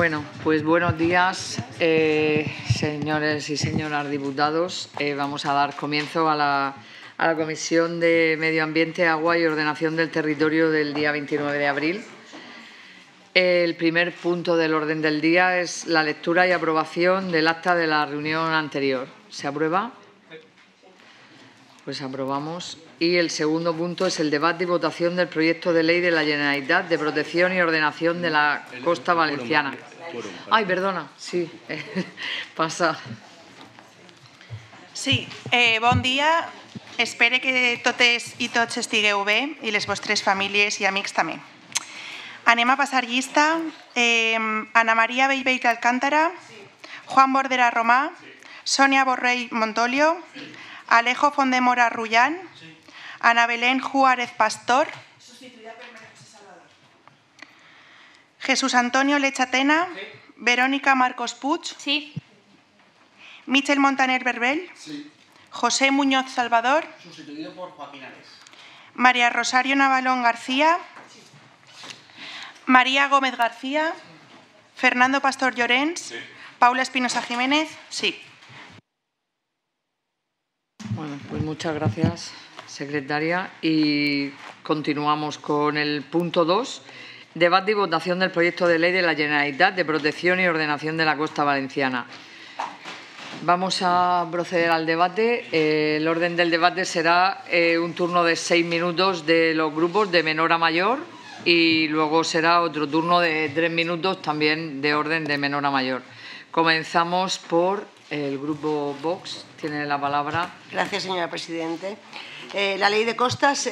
Bueno, pues buenos días, señores y señoras diputados. Vamos a dar comienzo a la Comisión de Medio Ambiente, Agua y Ordenación del Territorio del día 29 de abril. El primer punto del orden del día es la lectura y aprobación del acta de la reunión anterior. ¿Se aprueba? Pues aprobamos. Y el segundo punto es el debate y votación del proyecto de ley de la Generalitat de protección y ordenación de la costa valenciana. Ai, perdona, sí, passa. Sí, bon dia. Espero que totes i tots estigueu bé i les vostres famílies i amics també. Anem a passar llista. Ana Maria Bellvei Alcántara, Juan Bordera Romà, Sonia Borrell Montolio, Alejo Fondemora Rullán, Ana Belén Juárez Pastor, Jesús Antonio Lechatena, Verónica Marcos Puig, sí. Michel Montaner Berbel, sí. José Muñoz Salvador, sustituido por Joaquín Ares, María Rosario Navalón García, María Gómez García, Fernando Pastor Llorens, sí. Paula Espinosa Jiménez, sí. Bueno, pues muchas gracias, secretaria. Y continuamos con el punto 2. Debate y votación del proyecto de ley de la Generalitat de protección y ordenación de la costa valenciana. Vamos a proceder al debate. El orden del debate será un turno de 6 minutos de los grupos de menor a mayor y luego será otro turno de 3 minutos también de orden de menor a mayor. Comenzamos por el grupo Vox. Tiene la palabra. Gracias, señora presidenta. La ley de costas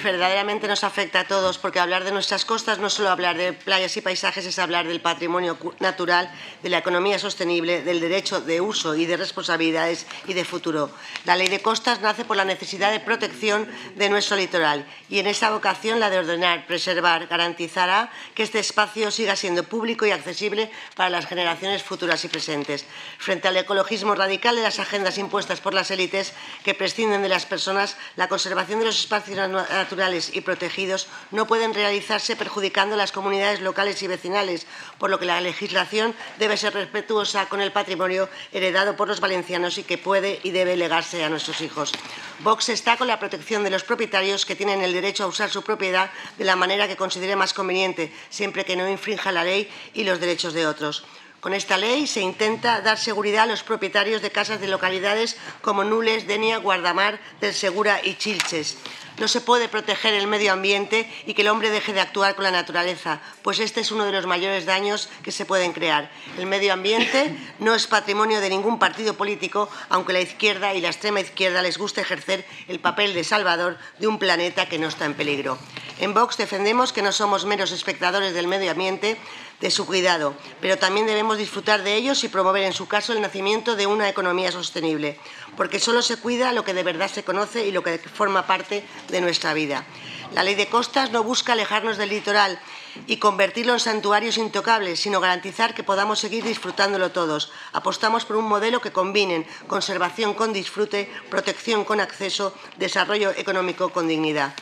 verdaderamente nos afecta a todos, porque hablar de nuestras costas no es solo hablar de playas y paisajes, es hablar del patrimonio natural, de la economía sostenible, del derecho de uso y de responsabilidades y de futuro. La ley de costas nace por la necesidad de protección de nuestro litoral y en esa vocación la de ordenar, preservar, garantizará que este espacio siga siendo público y accesible para las generaciones futuras y presentes. Frente al ecologismo radical de las agendas impuestas por las élites que prescinden de las personas, la conservación de los espacios naturales y protegidos no pueden realizarse perjudicando a las comunidades locales y vecinales, por lo que la legislación debe ser respetuosa con el patrimonio heredado por los valencianos y que puede y debe legarse a nuestros hijos. Vox está con la protección de los propietarios que tienen el derecho a usar su propiedad de la manera que considere más conveniente, siempre que no infrinja la ley y los derechos de otros. Con esta ley se intenta dar seguridad a los propietarios de casas de localidades como Nules, Denia, Guardamar, del Segura y Chilches. No se puede proteger el medio ambiente y que el hombre deje de actuar con la naturaleza, pues este es uno de los mayores daños que se pueden crear. El medio ambiente no es patrimonio de ningún partido político, aunque la izquierda y la extrema izquierda les guste ejercer el papel de salvador de un planeta que no está en peligro. En Vox defendemos que no somos meros espectadores del medio ambiente, de su cuidado, pero también debemos disfrutar de ellos y promover en su caso el nacimiento de una economía sostenible, porque solo se cuida lo que de verdad se conoce y lo que forma parte de nuestra vida. La ley de costas no busca alejarnos del litoral y convertirlo en santuarios intocables, sino garantizar que podamos seguir disfrutándolo todos. Apostamos por un modelo que combine conservación con disfrute, protección con acceso, desarrollo económico con dignidad.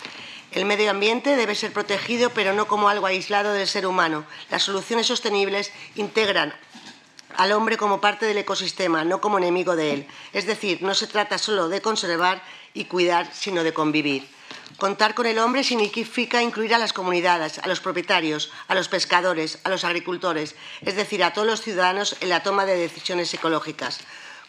El medio ambiente debe ser protegido, pero no como algo aislado del ser humano. Las soluciones sostenibles integran al hombre como parte del ecosistema, no como enemigo de él. Es decir, no se trata solo de conservar y cuidar, sino de convivir. Contar con el hombre significa incluir a las comunidades, a los propietarios, a los pescadores, a los agricultores, es decir, a todos los ciudadanos en la toma de decisiones ecológicas.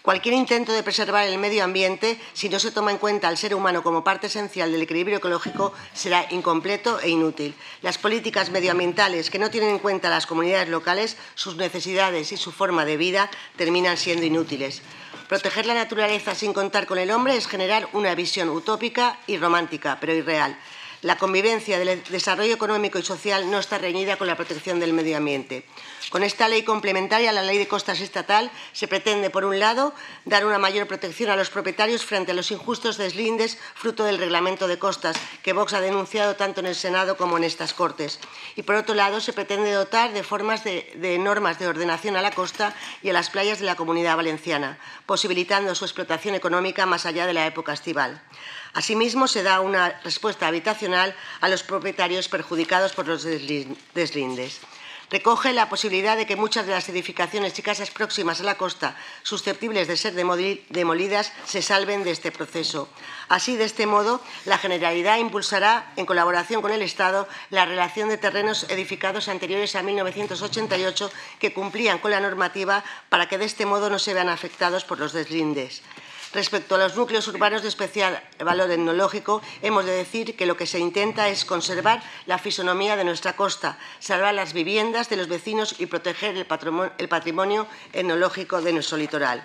Cualquier intento de preservar el medio ambiente, si no se toma en cuenta al ser humano como parte esencial del equilibrio ecológico, será incompleto e inútil. Las políticas medioambientales que no tienen en cuenta a las comunidades locales, sus necesidades y su forma de vida, terminan siendo inútiles. Proteger la naturaleza sin contar con el hombre es generar una visión utópica y romántica, pero irreal. La convivencia del desarrollo económico y social no está reñida con la protección del medio ambiente. Con esta ley complementaria a la Ley de Costas estatal se pretende, por un lado, dar una mayor protección a los propietarios frente a los injustos deslindes fruto del Reglamento de Costas, que Vox ha denunciado tanto en el Senado como en estas Cortes. Y, por otro lado, se pretende dotar de normas de ordenación a la costa y a las playas de la Comunidad Valenciana, posibilitando su explotación económica más allá de la época estival. Asimismo, se da una respuesta habitacional a los propietarios perjudicados por los deslindes. Recoge la posibilidad de que muchas de las edificaciones y casas próximas a la costa, susceptibles de ser demolidas, se salven de este proceso. Así, de este modo, la Generalidad impulsará, en colaboración con el Estado, la relación de terrenos edificados anteriores a 1988 que cumplían con la normativa para que de este modo no se vean afectados por los deslindes. Respecto a los núcleos urbanos de especial valor etnológico, hemos de decir que lo que se intenta es conservar la fisonomía de nuestra costa, salvar las viviendas de los vecinos y proteger el patrimonio etnológico de nuestro litoral.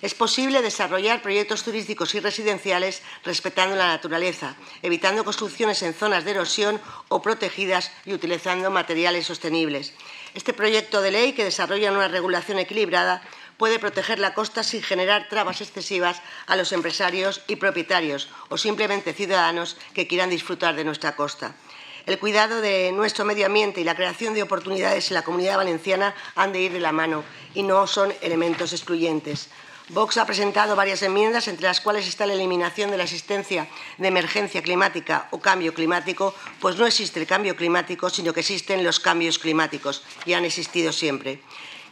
Es posible desarrollar proyectos turísticos y residenciales respetando la naturaleza, evitando construcciones en zonas de erosión o protegidas y utilizando materiales sostenibles. Este proyecto de ley, que desarrolla una regulación equilibrada, puede proteger la costa sin generar trabas excesivas a los empresarios y propietarios o simplemente ciudadanos que quieran disfrutar de nuestra costa. El cuidado de nuestro medio ambiente y la creación de oportunidades en la Comunidad Valenciana han de ir de la mano y no son elementos excluyentes. Vox ha presentado varias enmiendas, entre las cuales está la eliminación de la existencia de emergencia climática o cambio climático, pues no existe el cambio climático, sino que existen los cambios climáticos y han existido siempre.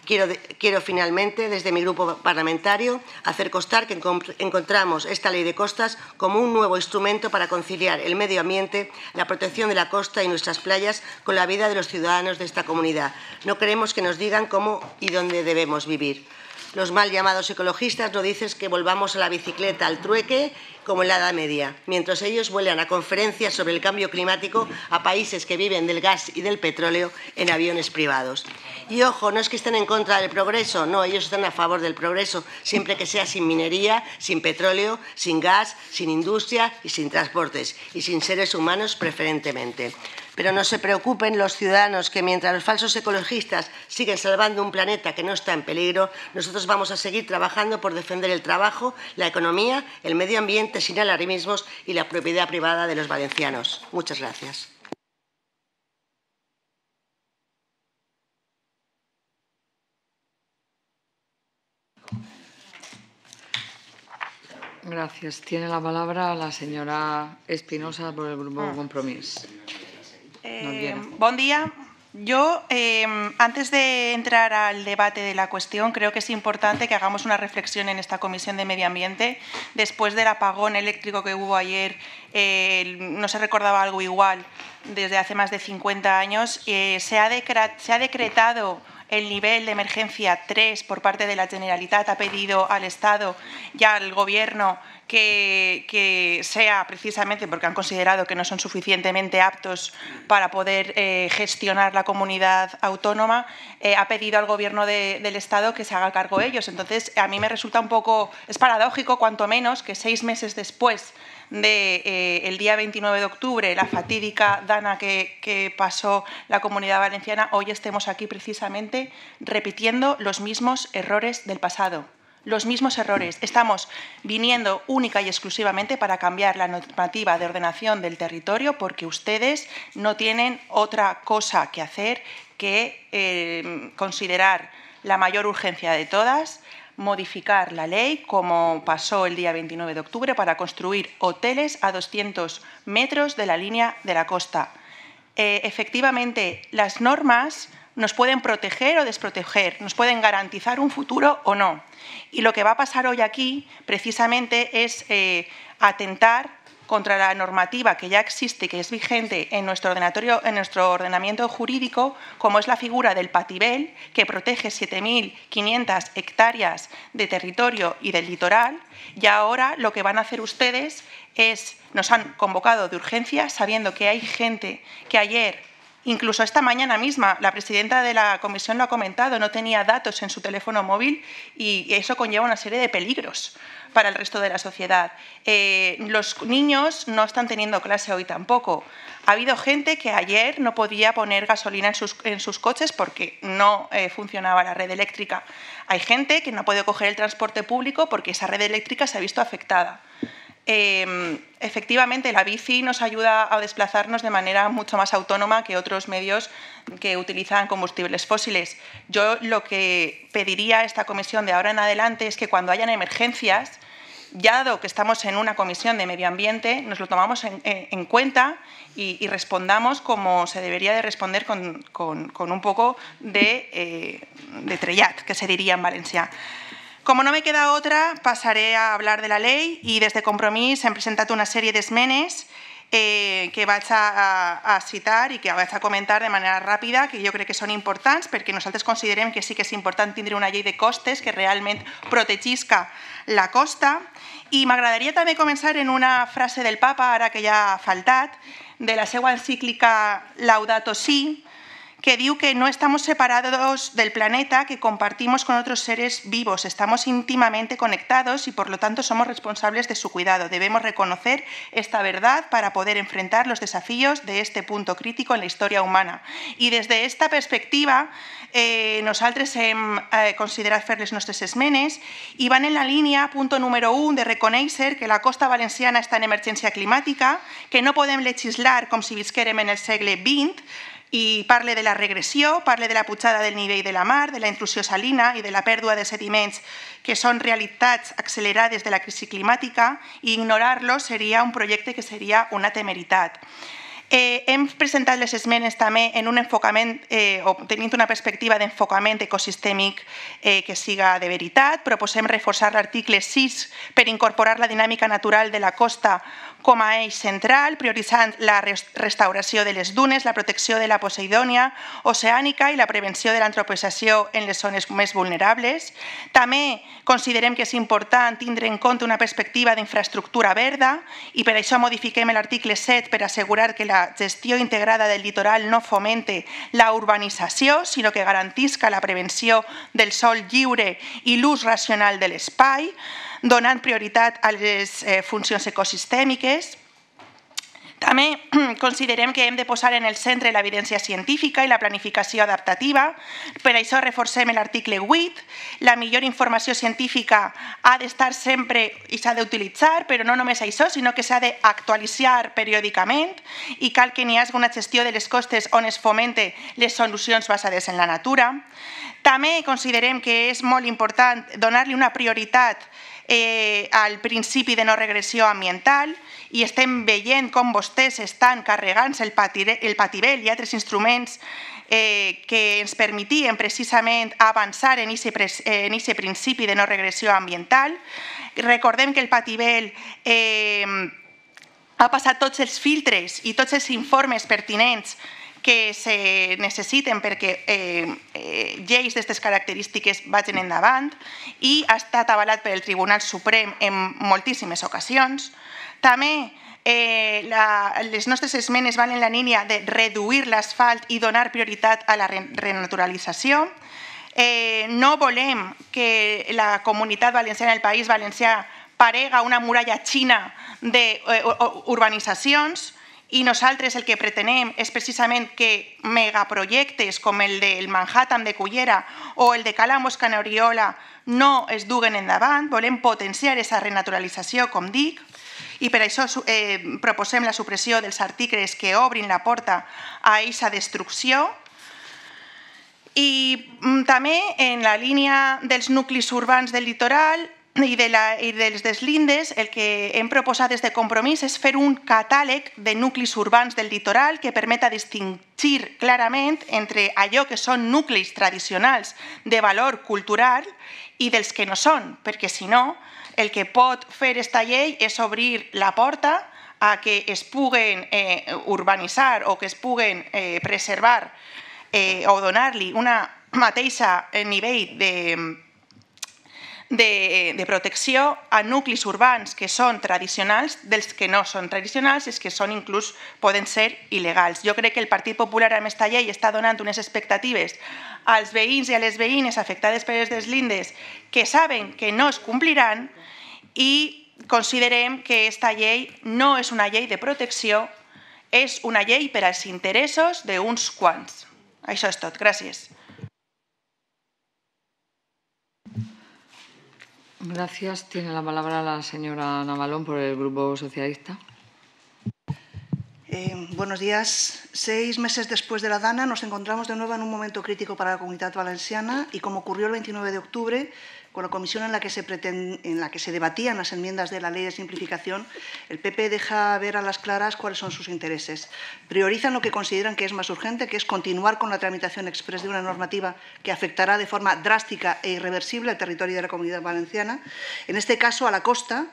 Quiero finalmente, desde mi grupo parlamentario, hacer constar que encontramos esta Ley de Costas como un nuevo instrumento para conciliar el medio ambiente, la protección de la costa y nuestras playas con la vida de los ciudadanos de esta comunidad. No queremos que nos digan cómo y dónde debemos vivir. Los mal llamados ecologistas nos dicen que volvamos a la bicicleta, al trueque, como en la Edad Media, mientras ellos vuelan a conferencias sobre el cambio climático a países que viven del gas y del petróleo en aviones privados. Y ojo, no es que estén en contra del progreso, no, ellos están a favor del progreso, siempre que sea sin minería, sin petróleo, sin gas, sin industria y sin transportes, y sin seres humanos preferentemente. Pero no se preocupen los ciudadanos, que mientras los falsos ecologistas siguen salvando un planeta que no está en peligro, nosotros vamos a seguir trabajando por defender el trabajo, la economía, el medio ambiente sin alarmismos y la propiedad privada de los valencianos. Muchas gracias. Gracias. Tiene la palabra la señora Espinosa por el Grupo Compromís. Bon día. Yo, antes de entrar al debate de la cuestión, creo que es importante que hagamos una reflexión en esta Comisión de Medio Ambiente. Después del apagón eléctrico que hubo ayer, no se recordaba algo igual desde hace más de 50 años. Se ha decretado el nivel de emergencia 3 por parte de la Generalitat. Ha pedido al Estado y al Gobierno que sea precisamente porque han considerado que no son suficientemente aptos para poder gestionar la comunidad autónoma, ha pedido al Gobierno del Estado que se haga cargo ellos. Entonces, a mí me resulta un poco, es paradójico, cuanto menos, que 6 meses después del día 29 de octubre, la fatídica dana que pasó la Comunidad Valenciana, hoy estemos aquí precisamente repitiendo los mismos errores del pasado. Los mismos errores. Estamos viniendo única y exclusivamente para cambiar la normativa de ordenación del territorio porque ustedes no tienen otra cosa que hacer que considerar la mayor urgencia de todas, modificar la ley, como pasó el día 29 de octubre, para construir hoteles a 200 metros de la línea de la costa. Efectivamente, las normas nos pueden proteger o desproteger, nos pueden garantizar un futuro o no. Y lo que va a pasar hoy aquí, precisamente, es atentar contra la normativa que ya existe y que es vigente en nuestro ordenamiento jurídico, como es la figura del patibel, que protege 7.500 hectáreas de territorio y del litoral, y ahora lo que van a hacer ustedes es, nos han convocado de urgencia, sabiendo que hay gente que ayer, incluso esta mañana misma, la presidenta de la comisión lo ha comentado, no tenía datos en su teléfono móvil y eso conlleva una serie de peligros para el resto de la sociedad. Los niños no están teniendo clase hoy tampoco. Ha habido gente que ayer no podía poner gasolina en sus coches porque no funcionaba la red eléctrica. Hay gente que no ha podido coger el transporte público porque esa red eléctrica se ha visto afectada. Efectivamente, la bici nos ayuda a desplazarnos de manera mucho más autónoma que otros medios que utilizan combustibles fósiles. Yo lo que pediría a esta comisión de ahora en adelante es que cuando hayan emergencias ya dado que estamos en una comisión de medio ambiente, nos lo tomamos en cuenta y respondamos como se debería de responder con un poco de trellat, que se diría en valencià. Com no me queda otra, passaré a hablar de la llei i des de Compromís hem presentat una sèrie d'esmenes que vaig a citar i que vaig a comentar de manera ràpida, que jo crec que són importants perquè nosaltres considerem que sí que és important tindre una llei de costes que realment protegisca la costa. I m'agradaria també començar en una frase del Papa, ara que ja ha faltat, de la seva encíclica Laudato Si', que diu que no estamos separados del planeta que compartimos con otros seres vivos, estamos íntimamente conectados y por lo tanto somos responsables de su cuidado. Debemos reconocer esta verdad para poder enfrentar los desafíos de este punto crítico en la historia humana. I des d'esta perspectiva, nosaltres hem considerat fer les nostres esmenes i van en la línia, punt número 1, de reconèixer que la costa valenciana està en emergència climàtica, que no podem legislar com si visquérem en el segle XX, i parle de la regressió, parle de la pujada del nivell de la mar, de la intrusió salina i de la pèrdua de sediments que són realitats accelerades de la crisi climàtica i ignorar-los seria un projecte que seria una temeritat. Hem presentat les esmenes també en un enfocament o tenint una perspectiva d'enfocament ecosistèmic que siga de veritat. Proposem reforçar l'article 6 per incorporar la dinàmica natural de la costa com a eix central, prioritzant la restauració de les dunes, la protecció de la Poseidònia oceànica i la prevenció de l'antropocització en les zones més vulnerables. També considerem que és important tindre en compte una perspectiva d'infraestructura verda i per això modifiquem l'article 7 per assegurar que la gestió integrada del litoral no fomente la urbanització, sinó que garantisca la prevenció del sòl lliure i l'ús racional de l'espai, donant prioritat a les funcions ecosistèmiques. També considerem que hem de posar en el centre l'evidència científica i la planificació adaptativa. Per això reforcem l'article 8. La millor informació científica ha d'estar sempre i s'ha d'utilitzar, però no només això, sinó que s'ha d'actualitzar periòdicament i cal que n'hi hagi una gestió de les costes on es fomente les solucions basades en la natura. També considerem que és molt important donar-li una prioritat al principi de no regressió ambiental i estem veient com vostès estan carregant-se el patibel i altres instruments que ens permetien precisament avançar en aquest principi de no regressió ambiental. Recordem que el patibel ha passat tots els filtres i tots els informes pertinents que se necessiten perquè lleis d'aquestes característiques vagin endavant i ha estat avalat pel Tribunal Suprem en moltíssimes ocasions. També les nostres esmenes van en la línia de reduir l'asfalt i donar prioritat a la renaturalització. No volem que la comunitat valenciana, el País Valencià, parega una muralla xina d'urbanitzacions i nosaltres el que pretenem és precisament que megaprojectes com el del Manhattan de Cullera o el de Cala Moscana Oriola no es duguen endavant. Volem potenciar aquesta renaturalització, com dic, i per això proposem la supressió dels articles que obrin la porta a aquesta destrucció. I també en la línia dels nuclis urbans del litoral i dels deslindes, el que hem proposat des de Compromís és fer un catàleg de nuclis urbans del litoral que permeta distingir clarament entre allò que són nuclis tradicionals de valor cultural i dels que no són, perquè si no, el que pot fer aquesta llei és obrir la porta a que es puguen urbanitzar o que es puguen preservar o donar-li una mateixa nivell de protecció a nuclis urbans que són tradicionals dels que no són tradicionals i que inclús poden ser il·legals. Jo crec que el Partit Popular amb aquesta llei està donant unes expectatives als veïns i a les veïnes afectades per les deslindes que saben que no es compliran i considerem que aquesta llei no és una llei de protecció, és una llei per als interessos d'uns quants. Això és tot. Gràcies. Gracias. Tiene la palabra la señora Navalón por el Grupo Socialista. Buenos días. 6 meses después de la DANA nos encontramos de nuevo en un momento crítico para la Comunitat Valenciana y, como ocurrió el 29 de octubre, con la comisión en la que se debatían las enmiendas de la Ley de Simplificación, el PP deja ver a las claras cuáles son sus intereses. Priorizan lo que consideran que es más urgente, que es continuar con la tramitación exprés de una normativa que afectará de forma drástica e irreversible al territorio de la Comunidad Valenciana, en este caso a la costa,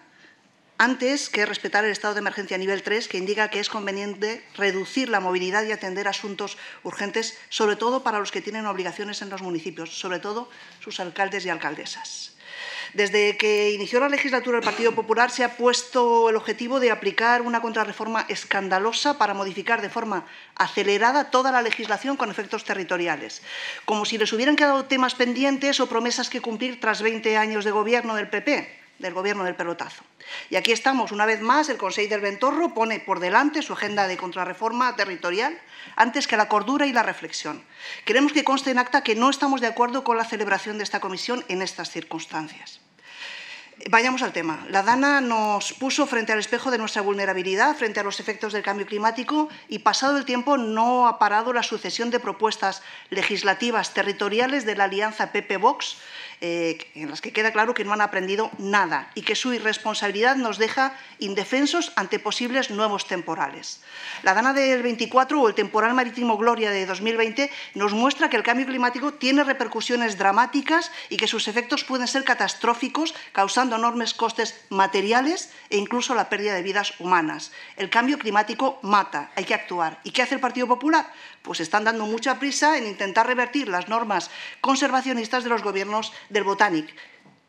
antes que respetar el estado de emergencia nivel 3, que indica que es conveniente reducir la movilidad y atender asuntos urgentes, sobre todo para los que tienen obligaciones en los municipios, sobre todo sus alcaldes y alcaldesas. Desde que inició la legislatura el Partido Popular se ha puesto el objetivo de aplicar una contrarreforma escandalosa para modificar de forma acelerada toda la legislación con efectos territoriales, como si les hubieran quedado temas pendientes o promesas que cumplir tras 20 años de gobierno del PP, del gobierno del pelotazo. Y aquí estamos, una vez más, el Consell del Ventorro pone por delante su agenda de contrarreforma territorial antes que la cordura y la reflexión. Queremos que conste en acta que no estamos de acuerdo con la celebración de esta comisión en estas circunstancias. Vayamos al tema. La DANA nos puso frente al espejo de nuestra vulnerabilidad frente a los efectos del cambio climático y, pasado el tiempo, no ha parado la sucesión de propuestas legislativas territoriales de la alianza PP-Vox, en las que queda claro que no han aprendido nada y que su irresponsabilidad nos deja indefensos ante posibles nuevos temporales. La DANA del 24 o el temporal marítimo Gloria de 2020 nos muestra que el cambio climático tiene repercusiones dramáticas y que sus efectos pueden ser catastróficos, causando enormes costes materiales e incluso la pérdida de vidas humanas. El cambio climático mata, hay que actuar. ¿Y qué hace el Partido Popular? Pues están dando mucha prisa en intentar revertir las normas conservacionistas de los gobiernos del Botànic.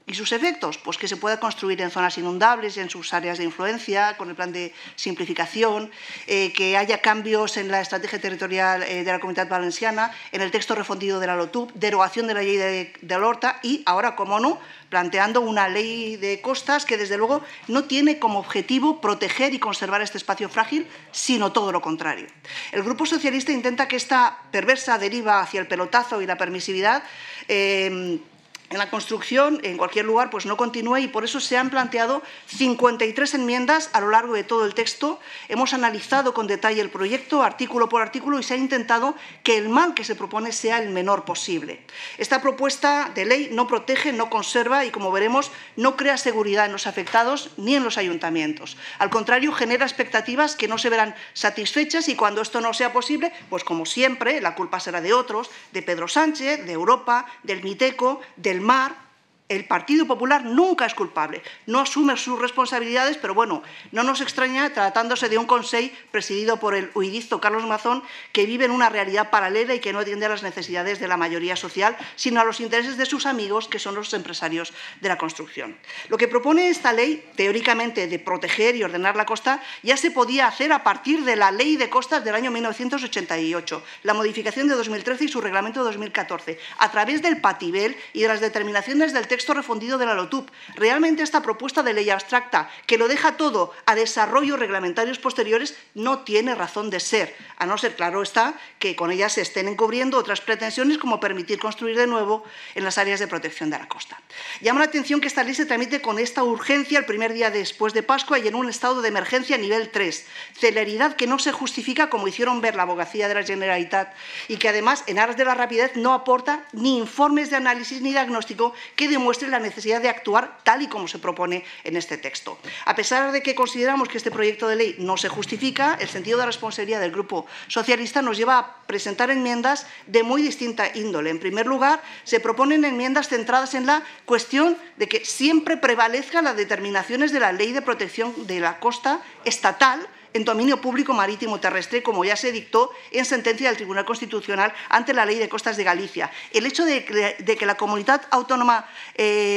¿Y sus efectos? Pues que se pueda construir en zonas inundables y en sus áreas de influencia, con el plan de simplificación, que haya cambios en la estrategia territorial de la Comunitat Valenciana, en el texto refundido de la LOTUP, derogación de la ley de l'Horta y, ahora, como no, planteando una ley de costas que, desde luego, no tiene como objetivo proteger y conservar este espacio frágil, sino todo lo contrario. El Grupo Socialista intenta que esta perversa deriva hacia el pelotazo y la permisividad en la construcción, en cualquier lugar, pues no continúe, y por eso se han planteado 53 enmiendas a lo largo de todo el texto. Hemos analizado con detalle el proyecto, artículo por artículo, y se ha intentado que el mal que se propone sea el menor posible. Esta propuesta de ley no protege, no conserva y, como veremos, no crea seguridad en los afectados ni en los ayuntamientos. Al contrario, genera expectativas que no se verán satisfechas y, cuando esto no sea posible, pues como siempre, la culpa será de otros, de Pedro Sánchez, de Europa, del Miteco, del mar. El Partido Popular nunca es culpable, no asume sus responsabilidades, pero bueno, no nos extraña tratándose de un Consell presidido por el huidizo Carlos Mazón, que vive en una realidad paralela y que no atiende a las necesidades de la mayoría social, sino a los intereses de sus amigos, que son los empresarios de la construcción. Lo que propone esta ley, teóricamente de proteger y ordenar la costa, ya se podía hacer a partir de la Ley de Costas del año 1988, la modificación de 2013 y su reglamento de 2014, a través del Patibel y de las determinaciones del texto refundido de la LOTUP. Realmente esta propuesta de ley abstracta, que lo deja todo a desarrollos reglamentarios posteriores, no tiene razón de ser, a no ser, claro está, que con ella se estén encubriendo otras pretensiones, como permitir construir de nuevo en las áreas de protección de la costa. Llama la atención que esta ley se tramite con esta urgencia el primer día después de Pascua y en un estado de emergencia nivel 3, celeridad que no se justifica, como hicieron ver la Abogacía de la Generalitat, y que además, en aras de la rapidez, no aporta ni informes de análisis ni diagnóstico que demuestre la necesidad de actuar tal y como se propone en este texto. A pesar de que consideramos que este proyecto de ley no se justifica, el sentido de responsabilidad del Grupo Socialista nos lleva a presentar enmiendas de muy distinta índole. En primer lugar, se proponen enmiendas centradas en la cuestión de que siempre prevalezcan las determinaciones de la Ley de Protección de la Costa estatal en dominio público marítimo terrestre, como ya se dictó en sentencia del Tribunal Constitucional ante la Ley de Costas de Galicia. El hecho de que la Comunidad Autónoma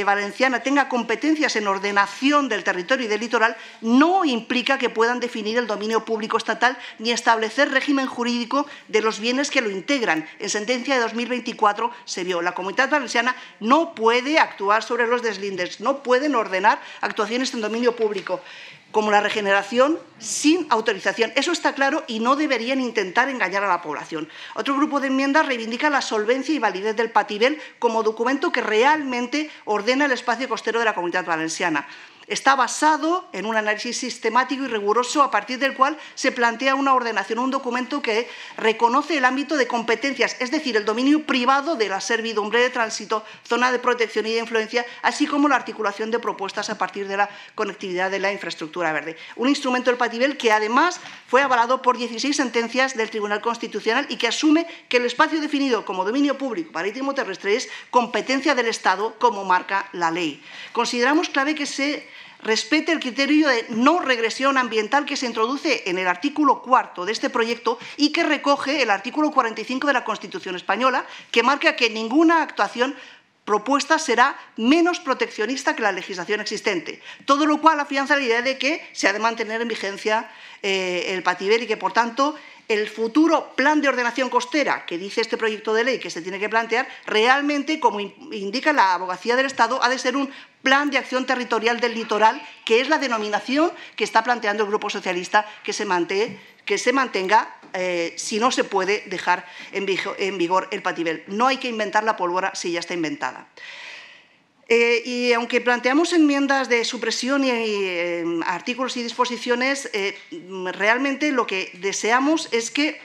Valenciana tenga competencias en ordenación del territorio y del litoral no implica que puedan definir el dominio público estatal ni establecer régimen jurídico de los bienes que lo integran. En sentencia de 2024 se vio. La Comunidad Valenciana no puede actuar sobre los deslindes, no pueden ordenar actuaciones en dominio público, como la regeneración sin autorización. Eso está claro y no deberían intentar engañar a la población. Otro grupo de enmiendas reivindica la solvencia y validez del Patibel como documento que realmente ordena el espacio costero de la Comunidad Valenciana. está basado en un análisis sistemático y riguroso a partir del cual se plantea una ordenación, un documento que reconoce el ámbito de competencias, es decir, el dominio privado de la servidumbre de tránsito, zona de protección y de influencia, así como la articulación de propuestas a partir de la conectividad de la infraestructura verde. Un instrumento del Patibel que además fue avalado por 16 sentencias del Tribunal Constitucional y que asume que el espacio definido como dominio público marítimo terrestre es competencia del Estado, como marca la ley. Consideramos clave que se respete el criterio de no regresión ambiental que se introduce en el artículo 4 de este proyecto y que recoge el artículo 45 de la Constitución española, que marca que ninguna actuación propuesta será menos proteccionista que la legislación existente, todo lo cual afianza la idea de que se ha de mantener en vigencia el Patibel y que, por tanto, el futuro plan de ordenación costera que dice este proyecto de ley que se tiene que plantear, realmente, como indica la Abogacía del Estado, ha de ser un plan de acción territorial del litoral, que es la denominación que está planteando el Grupo Socialista que se mantenga si no se puede dejar en vigor el Patibel. No hay que inventar la pólvora si ya está inventada. Y aunque planteamos enmiendas de supresión y artículos y disposiciones, realmente lo que deseamos es que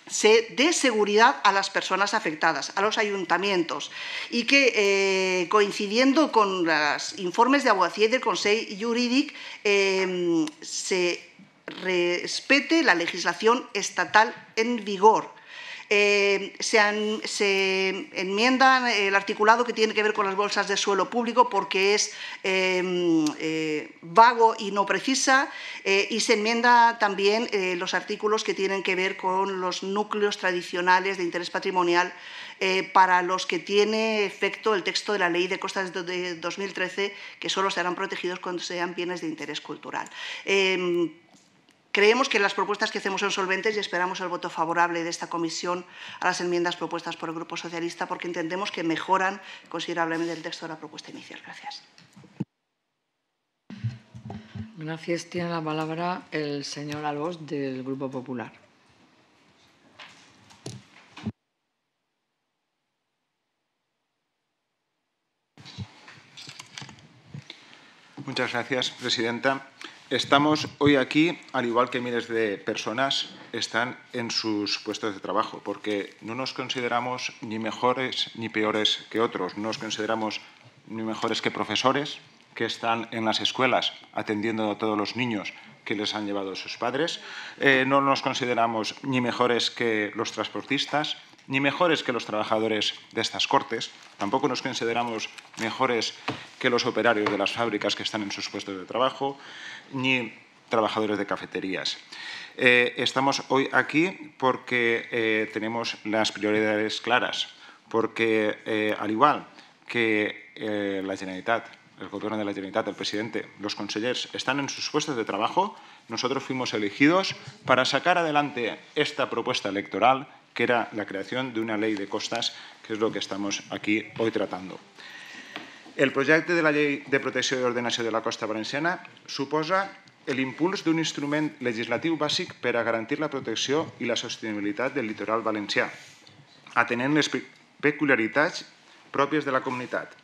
se dé seguridad a las personas afectadas, a los ayuntamientos, y que, coincidiendo con los informes de Abogacía y del Consell Jurídic, se respete la legislación estatal en vigor. Se enmienda el articulado que tiene que ver con las bolsas de suelo público porque es vago y no precisa, y se enmienda también los artículos que tienen que ver con los núcleos tradicionales de interés patrimonial para los que tiene efecto el texto de la Ley de Costas de 2013, que solo serán protegidos cuando sean bienes de interés cultural. Creemos que las propuestas que hacemos son solventes y esperamos el voto favorable de esta comisión a las enmiendas propuestas por el Grupo Socialista porque entendemos que mejoran considerablemente el texto de la propuesta inicial. Gracias. Gracias. Tiene la palabra el señor Albós del Grupo Popular. Muchas gracias, presidenta. Estamos hoy aquí, al igual que miles de personas están en sus puestos de trabajo, porque no nos consideramos ni mejores ni peores que otros. No nos consideramos ni mejores que profesores que están en las escuelas atendiendo a todos los niños que les han llevado sus padres. No nos consideramos ni mejores que los transportistas, ni mejores que los trabajadores de estas cortes. Tampoco nos consideramos mejores que los operarios de las fábricas que están en sus puestos de trabajo, ni trabajadores de cafeterías. Estamos hoy aquí porque tenemos las prioridades claras, porque al igual que la Generalitat, el Gobierno de la Generalitat, el presidente, los consellers están en sus puestos de trabajo, nosotros fuimos elegidos para sacar adelante esta propuesta electoral, que era la creación de una ley de costas, que és el que estamos aquí hoy tratando. El projecte de la Llei de Protecció i Ordenació de la Costa Valenciana suposa l'impuls d'un instrument legislatiu bàsic per a garantir la protecció i la sostenibilitat del litoral valencià, atenent les peculiaritats pròpies de la comunitat.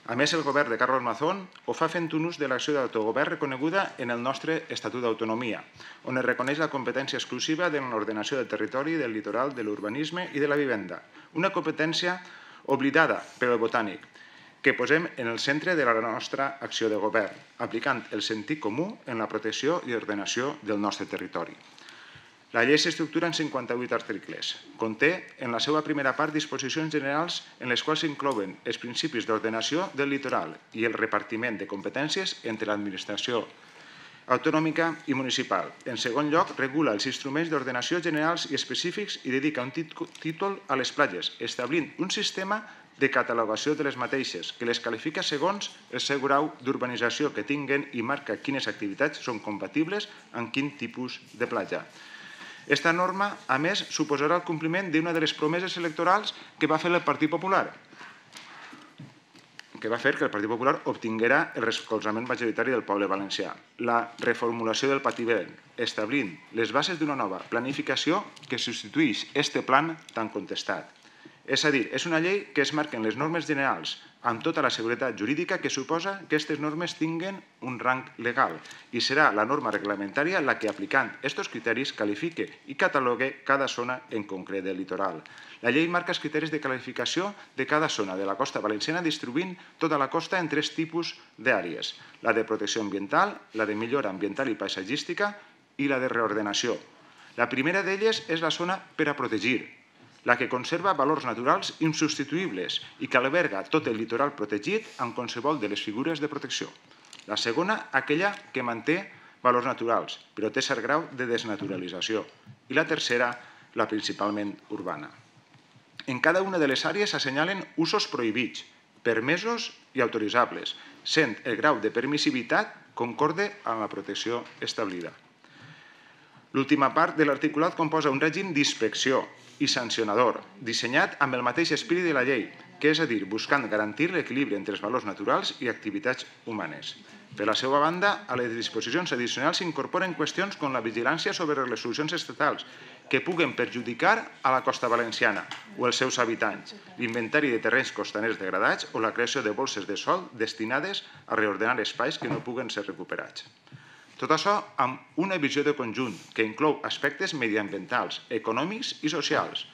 A més, el govern de Carlos Mazón ho fa fent un ús de l'acció d'autogovern reconeguda en el nostre Estatut d'Autonomia, on es reconeix la competència exclusiva de l'ordenació del territori, del litoral, de l'urbanisme i de la vivenda, una competència oblidada per al botànic, que posem en el centre de la nostra acció de govern, aplicant el sentit comú en la protecció i ordenació del nostre territori. La llei s'estructura en 58 articles. Conté, en la seva primera part, disposicions generals en les quals s'inclouen els principis d'ordenació del litoral i el repartiment de competències entre l'administració autonòmica i municipal. En segon lloc, regula els instruments d'ordenació generals i específics i dedica un títol a les platges, establint un sistema de catalogació de les mateixes, que les qualifica segons el seu grau d'urbanització que tinguen i marca quines activitats són compatibles amb quin tipus de platja. Esta norma, a més, suposarà el compliment d'una de les promeses electorals que va fer el Partit Popular, que va fer que el Partit Popular obtinguera el recolzament majoritari del poble valencià. La reformulació del Patibel, establint les bases d'una nova planificació que substitueix este plan tan contestat. És a dir, és una llei que es marquen les normes generals amb tota la seguretat jurídica que suposa que aquestes normes tinguen un rang legal i serà la norma reglamentària la que, aplicant aquests criteris, qualifique i catalogue cada zona en concret del litoral. La llei marca els criteris de qualificació de cada zona de la costa valenciana, distribuint tota la costa en 3 tipus d'àrees: la de protecció ambiental, la de millora ambiental i paisatgística i la de reordenació. La primera d'elles és la zona per a protegir, la que conserva valors naturals insubstituïbles i que alberga tot el litoral protegit amb qualsevol de les figures de protecció. La segona, aquella que manté valors naturals, però té cert grau de desnaturalització. I la tercera, la principalment urbana. En cada una de les àrees s'assenyalen usos prohibits, permesos i autoritzables, sent el grau de permissivitat concorde amb la protecció establida. L'última part de l'articulat composa un règim d'inspecció i sancionador, dissenyat amb el mateix espírit de la llei, que és a dir, buscant garantir l'equilibri entre els valors naturals i activitats humanes. Per la seva banda, a les disposicions addicionals s'incorporen qüestions com la vigilància sobre les resolucions estatals que puguen perjudicar a la costa valenciana o els seus habitants, l'inventari de terrenys costaners degradats o la creació de bolses de sòl destinades a reordenar espais que no puguen ser recuperats. Tot això amb una visió de conjunt que inclou aspectes mediambientals, econòmics i socials.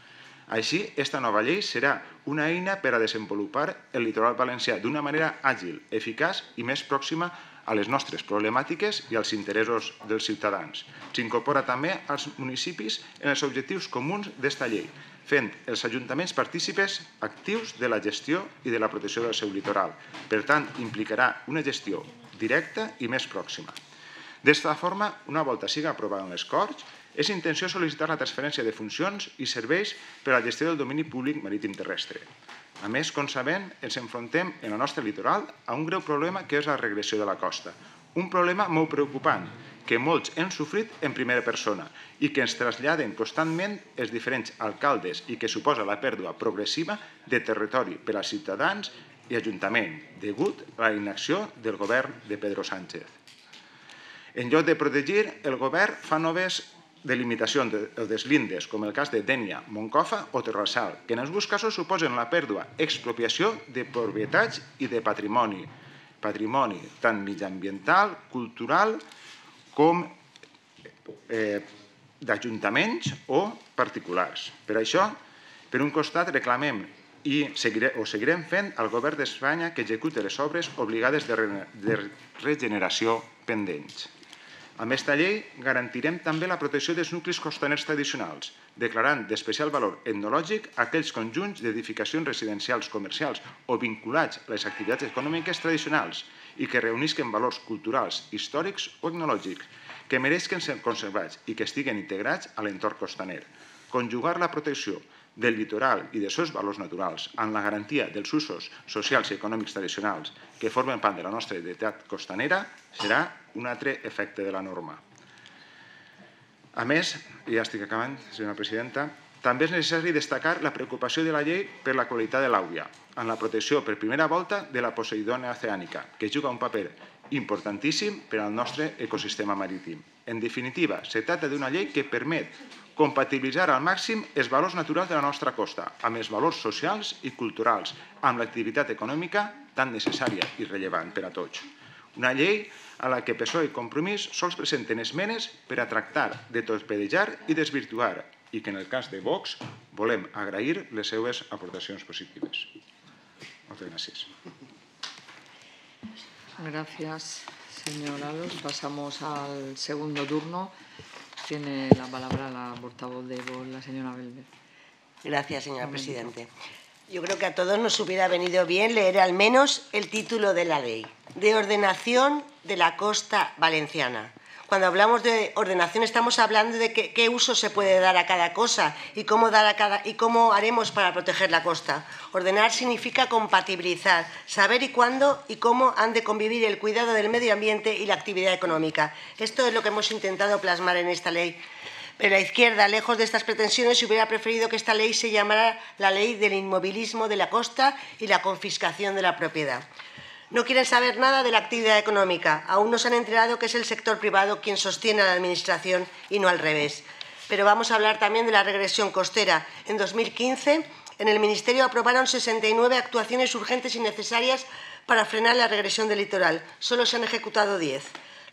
Així, aquesta nova llei serà una eina per a desenvolupar el litoral valencià d'una manera àgil, eficaç i més pròxima a les nostres problemàtiques i als interessos dels ciutadans. S'incorpora també als municipis en els objectius comuns d'esta llei, fent els ajuntaments partícipes actius de la gestió i de la protecció del seu litoral. Per tant, implicarà una gestió directa i més pròxima. D'esta forma, una volta siga aprovada en les Corts, és intenció sol·licitar la transferència de funcions i serveis per a la gestió del domini públic marítim terrestre. A més, com sabem, ens enfrontem en el nostre litoral a un greu problema que és la regressió de la costa. Un problema molt preocupant, que molts hem sofrit en primera persona i que ens traslladen constantment els diferents alcaldes i que suposa la pèrdua progressiva de territori per als ciutadans i ajuntament, degut a la inacció del govern de Pedro Sánchez. En lloc de protegir, el govern fa noves delimitacions o deslindes, com el cas de Dénia, Moncofa o Terrassal, que en alguns casos suposen la pèrdua, expropiació de propietats i de patrimoni. Patrimoni tant mitjanambiental, cultural, com d'ajuntaments o particulars. Per això, per un costat, reclamem i seguirem fent al govern d'Espanya que execute les obres obligades de regeneració pendents. Amb aquesta llei garantirem també la protecció dels nuclis costaners tradicionals, declarant d'especial valor etnològic aquells conjunts d'edificacions residencials, comercials o vinculats a les activitats econòmiques tradicionals i que reunisquen valors culturals, històrics o etnològics, que mereixen ser conservats i que estiguen integrats a l'entorn costaner. Conjugar la protecció del litoral i dels seus valors naturals amb la garantia dels usos socials i econòmics tradicionals que formen part de la nostra identitat costanera serà un altre efecte de la norma. A més, i ja estic acabant, senyora presidenta, també és necessari destacar la preocupació de la llei per la qualitat de l'aigua, en la protecció per primera volta de la Poseidònia oceànica, que juga un paper importantíssim per al nostre ecosistema marítim. En definitiva, se tracta d'una llei que permet compatibilitzar al màxim els valors naturals de la nostra costa amb els valors socials i culturals, amb l'activitat econòmica tan necessària i rellevant per a tots. Una llei a la que PSOE i Compromís sols presenten esmenes per a tractar de torpedejar i desvirtuar i que en el cas de Vox volem agrair les seves aportacions positives. Moltes gràcies. Gracias, señor Alos. Pasamos al segundo turno. Tiene la palabra la portavoz de Vox, la señora Belver. Gracias, señora Presidente. Yo creo que a todos nos hubiera venido bien leer al menos el título de la ley, de ordenación de la costa valenciana. Cuando hablamos de ordenación estamos hablando de qué uso se puede dar a cada cosa y cómo haremos para proteger la costa. Ordenar significa compatibilizar, saber y cuándo y cómo han de convivir el cuidado del medio ambiente y la actividad económica. Esto es lo que hemos intentado plasmar en esta ley. Pero la izquierda, lejos de estas pretensiones, hubiera preferido que esta ley se llamara la ley del inmovilismo de la costa y la confiscación de la propiedad. No quieren saber nada de la actividad económica. Aún no se han enterado que es el sector privado quien sostiene a la Administración y no al revés. Pero vamos a hablar también de la regresión costera. En 2015, en el Ministerio aprobaron 69 actuaciones urgentes y necesarias para frenar la regresión del litoral. Solo se han ejecutado 10.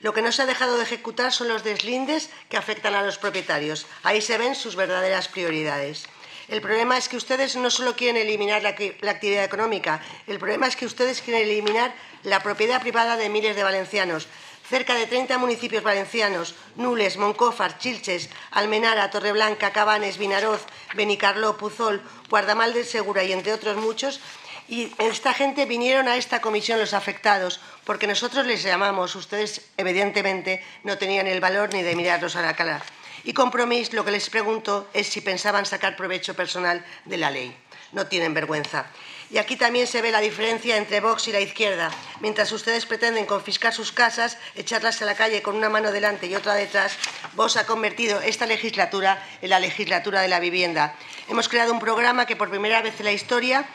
Lo que no se ha dejado de ejecutar son los deslindes que afectan a los propietarios. Ahí se ven sus verdaderas prioridades. El problema es que ustedes no solo quieren eliminar la actividad económica, el problema es que ustedes quieren eliminar la propiedad privada de miles de valencianos. Cerca de 30 municipios valencianos, Nules, Moncófar, Chilches, Almenara, Torreblanca, Cabanes, Vinaroz, Benicarló, Puzol, Guardamal del Segura y entre otros muchos. Y esta gente vinieron a esta comisión, los afectados, porque nosotros les llamamos, ustedes evidentemente no tenían el valor ni de mirarlos a la cara. Y Compromís, lo que les pregunto es si pensaban sacar provecho personal de la ley. No tienen vergüenza. Y aquí también se ve la diferencia entre Vox y la izquierda. Mientras ustedes pretenden confiscar sus casas, echarlas a la calle con una mano delante y otra detrás, Vox ha convertido esta legislatura en la legislatura de la vivienda. Hemos creado un programa que por primera vez en la historia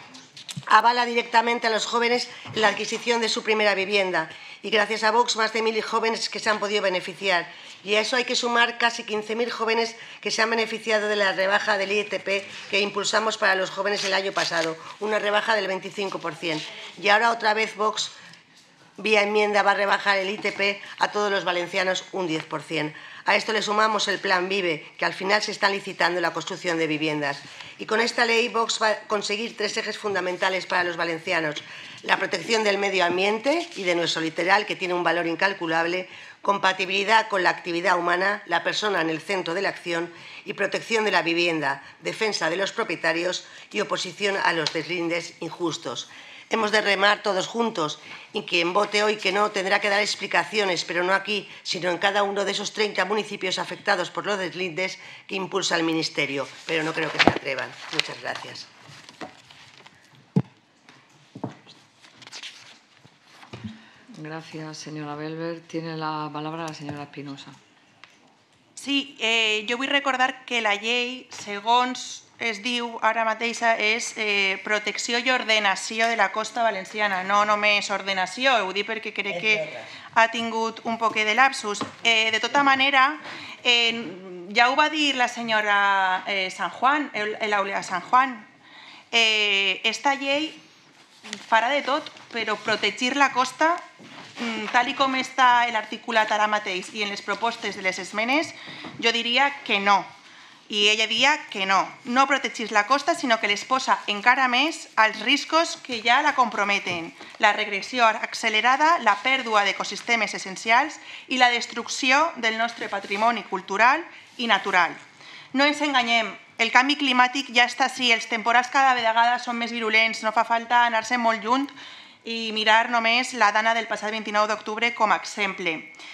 avala directamente a los jóvenes en la adquisición de su primera vivienda. Y gracias a Vox, más de 1.000 jóvenes que se han podido beneficiar. Y a eso hay que sumar casi 15.000 jóvenes que se han beneficiado de la rebaja del ITP que impulsamos para los jóvenes el año pasado, una rebaja del 25%. Y ahora otra vez Vox, vía enmienda, va a rebajar el ITP a todos los valencianos un 10%. A esto le sumamos el Plan Vive, que al final se está licitando la construcción de viviendas. Y con esta ley Vox va a conseguir 3 ejes fundamentales para los valencianos. La protección del medio ambiente y de nuestro litoral, que tiene un valor incalculable, compatibilidad con la actividad humana, la persona en el centro de la acción y protección de la vivienda, defensa de los propietarios y oposición a los deslindes injustos. Hemos de remar todos juntos y quien vote hoy que no tendrá que dar explicaciones, pero no aquí, sino en cada uno de esos 30 municipios afectados por los deslindes que impulsa el Ministerio. Pero no creo que se atrevan. Muchas gracias. Gracias, señora Belver. Tiene la palabra la senyora Espinosa. Sí, jo vull recordar que la llei, segons es diu ara mateixa, és protecció i ordenació de la costa valenciana, no només ordenació, ho dic perquè crec que ha tingut un poquet de lapsus. De tota manera, ja ho va dir la senyora San Juan, l'Aurea San Juan, esta llei farà de tot, però protegir la costa, tal com està l'articulat ara mateix i en les propostes de les esmenes, jo diria que no. I ella diria que no. No protegir la costa, sinó que les posa encara més als riscos que ja la comprometen. La regressió accelerada, la pèrdua d'ecosistemes essencials i la destrucció del nostre patrimoni cultural i natural. No ens enganyem, el canvi climàtic ja està així, els temporals cada vegada són més virulents, no fa falta anar-se molt lluny i mirar només la dana del passat 29 d'octubre com a exemple.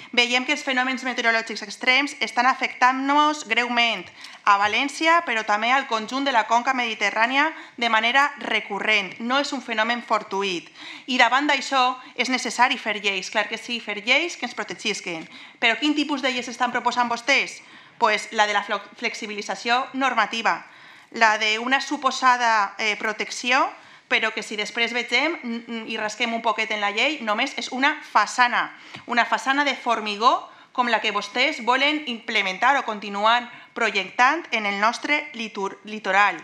Veiem que els fenòmens meteorològics extrems estan afectant-nos greument a València, però també al conjunt de la conca mediterrània de manera recurrent. No és un fenomen fortuït. I davant d'això és necessari fer lleis, clar que sí, fer lleis que ens protegisquen. Però quin tipus de lleis estan proposant vostès? Pues la de la flexibilització normativa, la d'una suposada protecció, però que si després vegem i rasquem un poquet en la llei, només és una façana de formigó com la que vostès volen implementar o continuar projectant en el nostre litoral.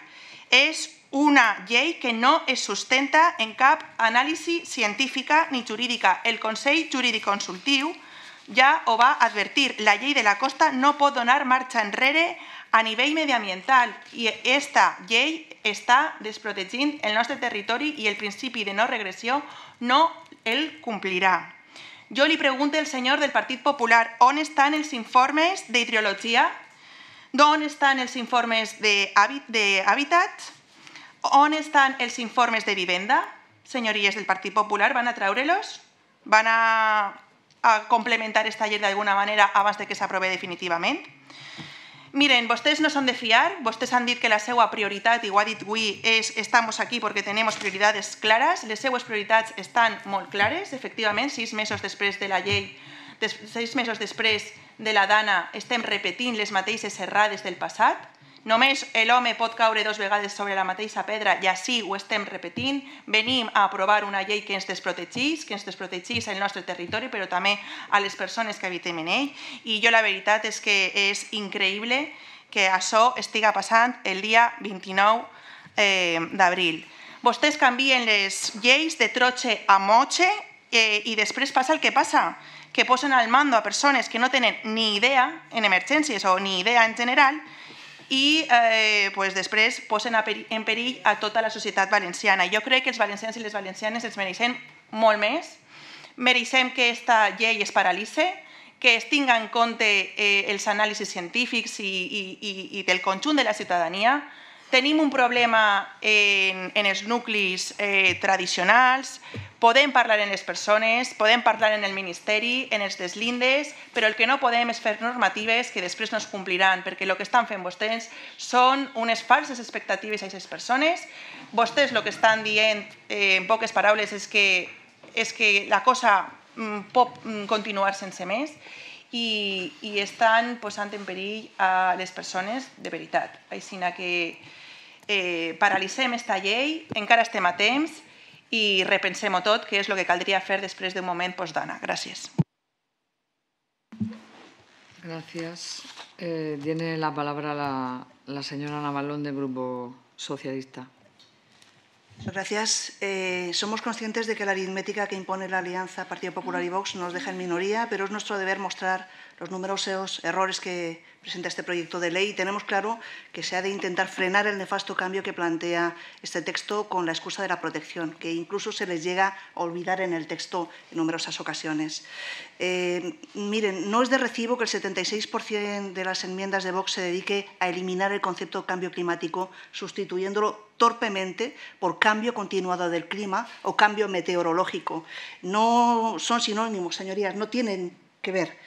És una llei que no es sustenta en cap anàlisi científica ni jurídica. El Consell Jurídic Consultiu ja ho va advertir. La llei de la costa no pot donar marxa enrere a nivell mediambiental i aquesta llei està desprotegint el nostre territori i el principi de no regressió no el complirà. Jo li pregunto al senyor del Partit Popular, on estan els informes d'hidrologia? On estan els informes d'hàbitat? On estan els informes de vivenda? Senyories del Partit Popular, van a treure-los? Van a complementar aquesta llei d'alguna manera abans que s'aprovi definitivament? Miren, vostès no són de fiar, vostès han dit que la seva prioritat, i ho ha dit avui, és estamos aquí perquè tenemos prioridades clares, les seues prioritats estan molt clares, efectivament, 6 mesos després de la llei, 6 mesos després de la dana, estem repetint les mateixes errades del passat, només l'home pot caure 2 vegades sobre la mateixa pedra i així ho estem repetint. Venim a aprovar una llei que ens desprotegís el nostre territori, però també a les persones que habitem en ell. I jo la veritat és que és increïble que això estiga passant el dia 29 d'abril. Vostès canvien les lleis de totxe a motxe i després passa el que passa, que posen al mando a persones que no tenen ni idea en emergències o ni idea en general i després posen en perill a tota la societat valenciana. Jo crec que els valencians i les valencianes ens mereixem molt més. Mereixem que aquesta llei es paralitzi, que es tinga en compte els anàlisis científics i del conjunt de la ciutadania. Tenim un problema en els nuclis tradicionals, podem parlar en les persones, podem parlar en el Ministeri, en els deslindes, però el que no podem és fer normatives que després no es compliran, perquè el que estan fent vostès són unes falses expectatives a aquestes persones. Vostès el que estan dient, en poques paraules, és que la cosa pot continuar sense més i estan posant en perill a les persones de veritat. Així que paralitzem aquesta llei, encara estem a temps i repensem-ho tot, que és el que caldria fer després d'un moment postdana. Gràcies. Gracias. Tiene la palabra la señora Navalón del Grupo Socialista. Gracias. Somos conscientes de que la aritmética que impone la alianza Partido Popular y Vox nos deja en minoría, pero es nuestro deber mostrar los numerosos errores que presenta este proyecto de ley y tenemos claro que se ha de intentar frenar el nefasto cambio que plantea este texto con la excusa de la protección, que incluso se les llega a olvidar en el texto en numerosas ocasiones. Miren, no es de recibo que el 76% de las enmiendas de Vox se dedique a eliminar el concepto de cambio climático, sustituyéndolo torpemente por cambio continuado del clima o cambio meteorológico. No son sinónimos, señorías, no tienen que ver.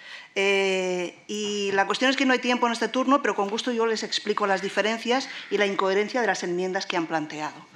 Y la cuestión es que no hay tiempo en este turno, pero con gusto yo les explico las diferencias y la incoherencia de las enmiendas que han planteado.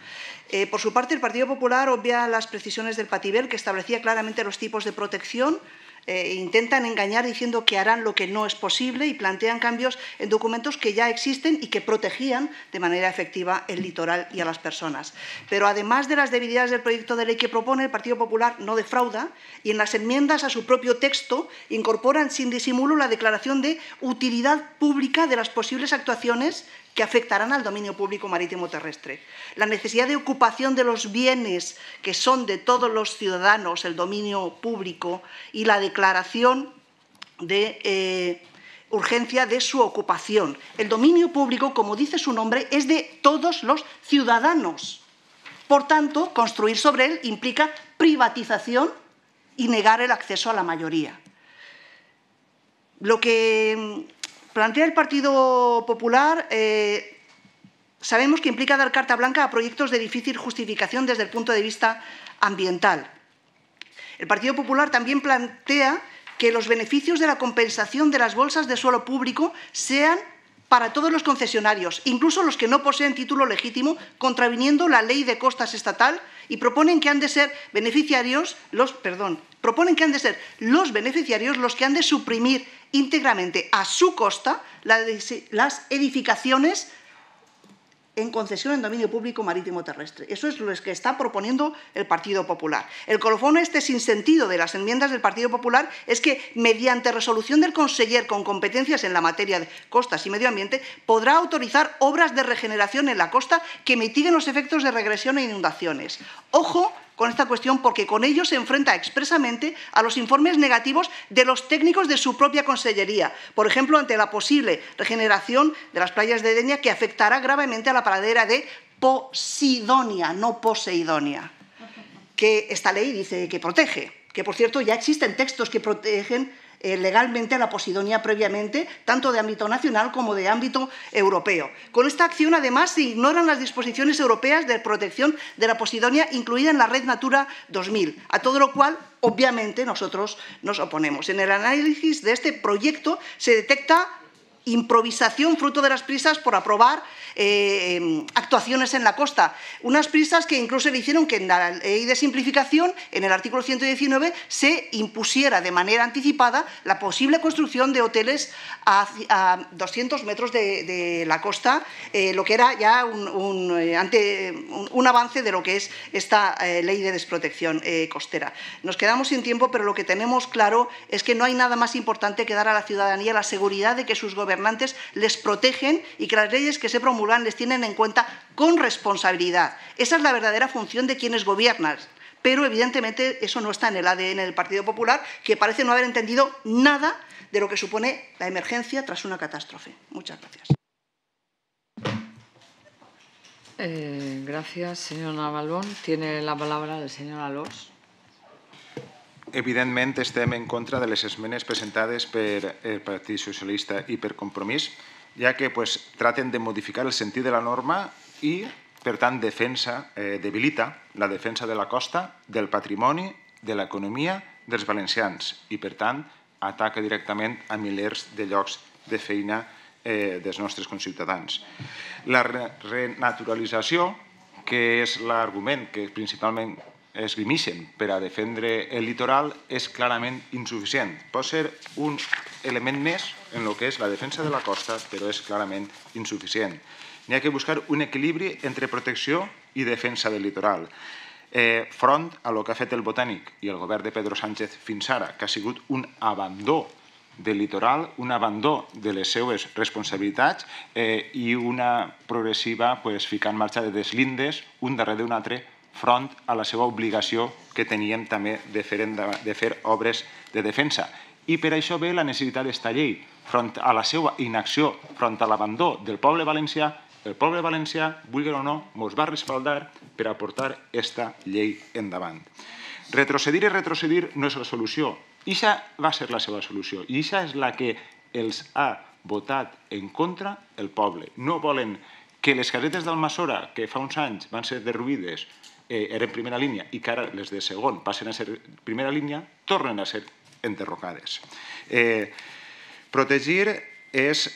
Por su parte, el Partido Popular obvia las precisiones del Patibel, que establecía claramente los tipos de protección. Intentan engañar diciendo que harán lo que no es posible y plantean cambios en documentos que ya existen y que protegían de manera efectiva el litoral y a las personas. Pero además de las debilidades del proyecto de ley que propone, el Partido Popular no defrauda y en las enmiendas a su propio texto incorporan sin disimulo la declaración de utilidad pública de las posibles actuaciones que afectarán al dominio público marítimo terrestre. La necesidad de ocupación de los bienes que son de todos los ciudadanos, el dominio público, y la declaración de urgencia de su ocupación. El dominio público, como dice su nombre, es de todos los ciudadanos. Por tanto, construir sobre él implica privatización y negar el acceso a la mayoría. Lo que plantea el Partido Popular, sabemos que implica dar carta blanca a proyectos de difícil justificación desde el punto de vista ambiental. El Partido Popular también plantea que los beneficios de la compensación de las bolsas de suelo público sean para todos los concesionarios, incluso los que no poseen título legítimo, contraviniendo la ley de costas estatal, y proponen que han de ser beneficiarios los beneficiarios los que han de suprimir íntegramente a su costa las edificaciones en concesión en dominio público marítimo terrestre. Eso es lo que está proponiendo el Partido Popular. El colofón sinsentido de las enmiendas del Partido Popular es que, mediante resolución del conseller con competencias en la materia de costas y medio ambiente, podrá autorizar obras de regeneración en la costa que mitiguen los efectos de regresión e inundaciones. Ojo con esta cuestión, porque con ello se enfrenta expresamente a los informes negativos de los técnicos de su propia consellería, por ejemplo, ante la posible regeneración de las playas de Denia, que afectará gravemente a la pradera de Posidonia, no Poseidonia, que esta ley dice que protege, que por cierto ya existen textos que protegen legalmente a la Posidonia previamente, tanto de ámbito nacional como de ámbito europeo. Con esta acción, además, se ignoran las disposiciones europeas de protección de la Posidonia incluida en la Red Natura 2000, a todo lo cual, obviamente, nosotros nos oponemos. En el análisis de este proyecto se detecta improvisación fruto de las prisas por aprobar actuaciones en la costa. Unas prisas que incluso le hicieron que en la ley de simplificación, en el artículo 119, se impusiera de manera anticipada la posible construcción de hoteles a 200 metros de la costa, lo que era ya un avance de lo que es esta ley de desprotección costera. Nos quedamos sin tiempo, pero lo que tenemos claro es que no hay nada más importante que dar a la ciudadanía la seguridad de que sus gobernantes gobernantes les protegen y que las leyes que se promulgan les tienen en cuenta con responsabilidad. Esa es la verdadera función de quienes gobiernan. Pero, evidentemente, eso no está en el ADN del Partido Popular, que parece no haber entendido nada de lo que supone la emergencia tras una catástrofe. Muchas gracias. Gracias, señor Navalón. Tiene la palabra el señor Alós. Evidentment, estem en contra de les esmenes presentades per el Partit Socialista i per Compromís, ja que traten de modificar el sentit de la norma i, per tant, debilita la defensa de la costa, del patrimoni, de l'economia dels valencians i, per tant, ataca directament a milers de llocs de feina dels nostres conciutadans. La renaturalització, que és l'argument que principalment esgrimixen per a defendre el litoral, és clarament insuficient. Pot ser un element més en el que és la defensa de la costa, però és clarament insuficient. N'hi ha que buscar un equilibri entre protecció i defensa del litoral. Front a el que ha fet el Botànic i el govern de Pedro Sánchez fins ara, que ha sigut un abandó del litoral, un abandó de les seues responsabilitats i una progressiva ficar en marxa de deslindes un darrere d'un altre front a la seva obligació que tenien també de fer obres de defensa. I per això ve la necessitat d'esta llei. Front a la seva inacció, front a l'abandó del poble valencià, el poble valencià, vulgui o no, ens va respaldar per a portar aquesta llei endavant. Retrocedir i retrocedir no és la solució. Ixa va ser la seva solució i ixa és la que els ha votat en contra el poble. No volen que les casetes d'Almassora, que fa uns anys van ser derruïdes, eren primera línia i que ara les de segon passen a ser primera línia, tornen a ser enderrocades. Protegir és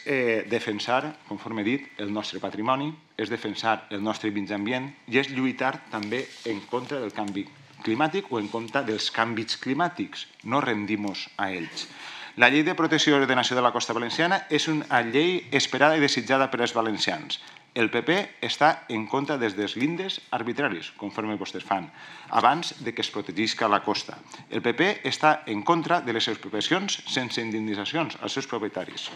defensar, conforme he dit, el nostre patrimoni, és defensar el nostre mig ambient i és lluitar també en contra del canvi climàtic o en contra dels canvis climàtics. No rendim-nos a ells. La llei de protecció i ordenació de la costa valenciana és una llei esperada i desitjada per als valencians. El PP està en contra dels deslindes arbitraris, conforme vostès fan, abans que es protegisca la costa. El PP està en contra de les expropiacions sense indemnitzacions als seus propietaris.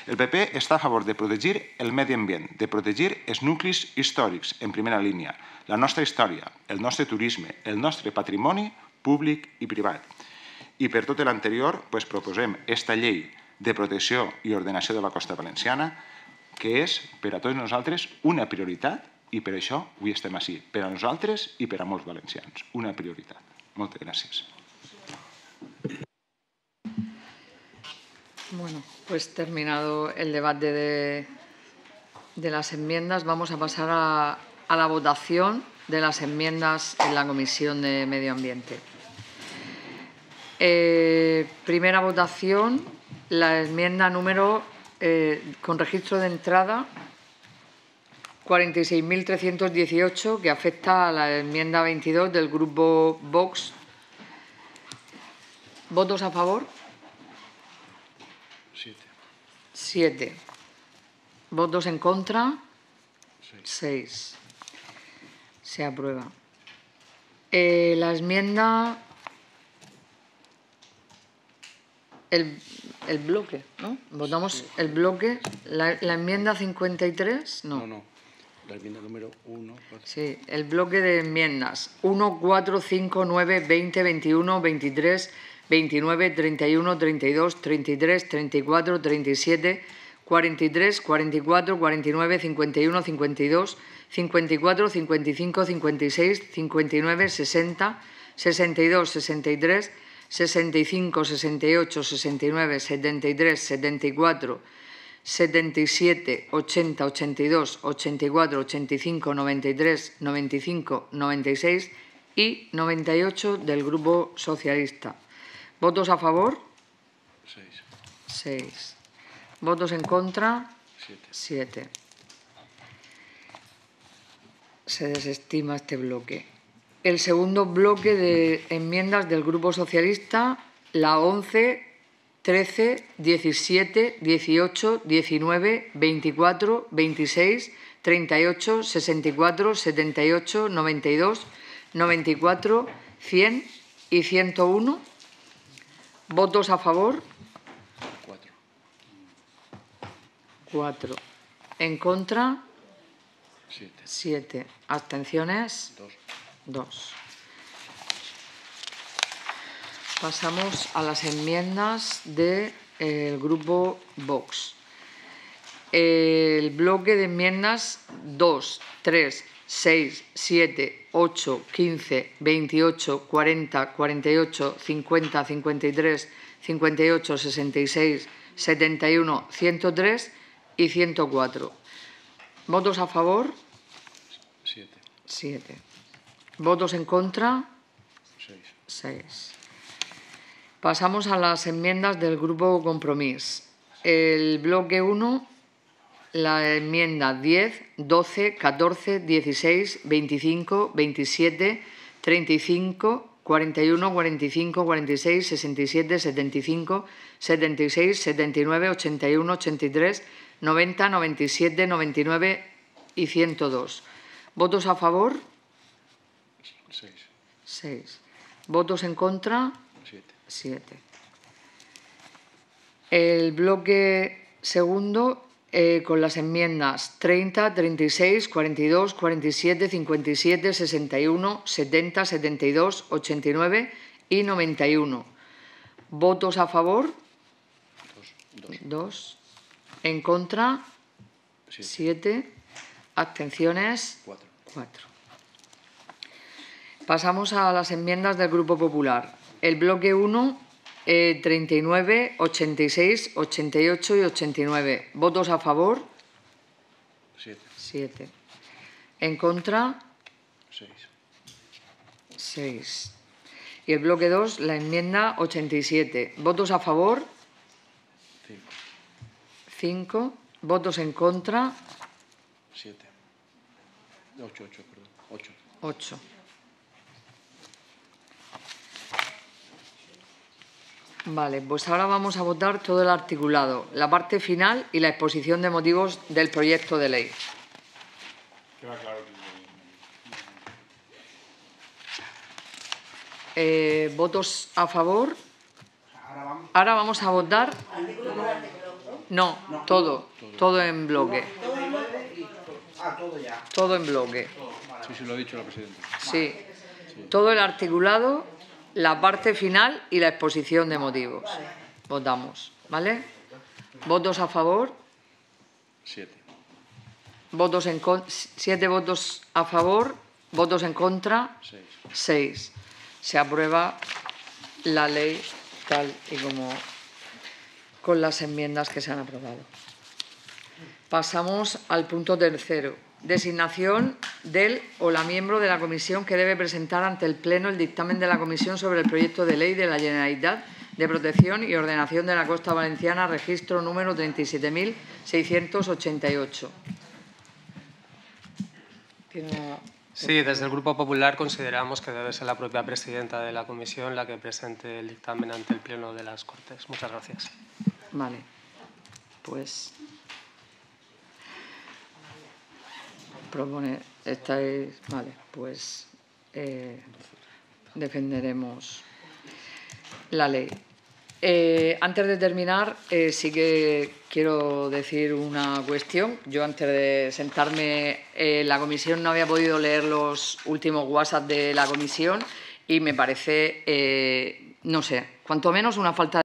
El PP està a favor de protegir el medi ambient, de protegir els nuclis històrics en primera línia, la nostra història, el nostre turisme, el nostre patrimoni públic i privat. I per tot l'anterior, proposem aquesta llei de protecció i ordenació de la costa valenciana, que és per a tots nosaltres una prioritat i per això avui estem així, per a nosaltres i per a molts valencians. Una prioritat. Moltes gràcies. Bueno, pues terminado el debate de las enmiendas, vamos a pasar a la votación de las enmiendas en la Comisión de Medio Ambiente. Primera votación, la enmienda número con registro de entrada 46.318, que afecta a la enmienda 22 del Grupo Vox. ¿Votos a favor? 7. ¿Votos en contra? 6. Se aprueba. La enmienda... El bloque, ¿no? Votamos el bloque. La enmienda 53, no. No, la enmienda número 1. Sí, el bloque de enmiendas 1, 4, 5, 9, 20, 21, 23, 29, 31, 32, 33, 34, 37, 43, 44, 49, 51, 52, 54, 55, 56, 59, 60, 62, 63, 65, 68, 69, 73, 74, 77, 80, 82, 84, 85, 93, 95, 96 y 98 del Grupo Socialista. ¿Votos a favor? 6. ¿Votos en contra? 7. Se desestima este bloque. El segundo bloque de enmiendas del Grupo Socialista, la 11, 13, 17, 18, 19, 24, 26, 38, 64, 78, 92, 94, 100 y 101. ¿Votos a favor? 4. En contra, 7. 7. Abstenciones, 2. 2. Pasamos a las enmiendas del grupo Vox. El bloque de enmiendas 2, 3, 6, 7, 8, 15, 28, 40, 48, 50, 53, 58, 66, 71, 103 y 104. ¿Votos a favor? 7. 7. ¿Votos en contra? 6. 6. Pasamos a las enmiendas del grupo Compromís. El bloque 1, la enmienda 10, 12, 14, 16, 25, 27, 35, 41, 45, 46, 67, 75, 76, 79, 81, 83, 90, 97, 99 y 102. ¿Votos a favor? 6. 6. ¿Votos en contra? 7. 7. El bloque segundo, con las enmiendas 30, 36, 42, 47, 57, 61, 70, 72, 89 y 91. ¿Votos a favor? 2. ¿En contra? 7. ¿Abstenciones? 4. 4. Pasamos a las enmiendas del Grupo Popular. El bloque 1, 39, 86, 88 y 89. ¿Votos a favor? 7. 7. ¿En contra? 6. 6. Y el bloque 2, la enmienda 87. ¿Votos a favor? 5. 5. ¿Votos en contra? 7. 8, perdón. 8. 8. Vale, pues ahora vamos a votar todo el articulado, la parte final y la exposición de motivos del proyecto de ley. ¿Votos a favor? Ahora vamos a votar. No, todo en bloque. Todo en bloque. Sí, lo ha dicho la presidenta. Sí, todo el articulado, la parte final y la exposición de motivos. Votamos, ¿vale? ¿Votos a favor? 7. 7 votos a favor, votos en contra, 6. 6. Se aprueba la ley tal y como con las enmiendas que se han aprobado. Pasamos al punto tercero. Designación del o la miembro de la comisión que debe presentar ante el Pleno el dictamen de la Comisión sobre el proyecto de ley de la Generalitat de protección y ordenación de la Costa Valenciana, registro número 37.688. Sí, desde el Grupo Popular consideramos que debe ser la propia presidenta de la comisión la que presente el dictamen ante el Pleno de las Cortes. Muchas gracias. Vale, pues propone vale, pues defenderemos la ley. Antes de terminar, sí que quiero decir una cuestión. Yo antes de sentarme en la comisión no había podido leer los últimos WhatsApp de la comisión y me parece, no sé, cuanto menos una falta de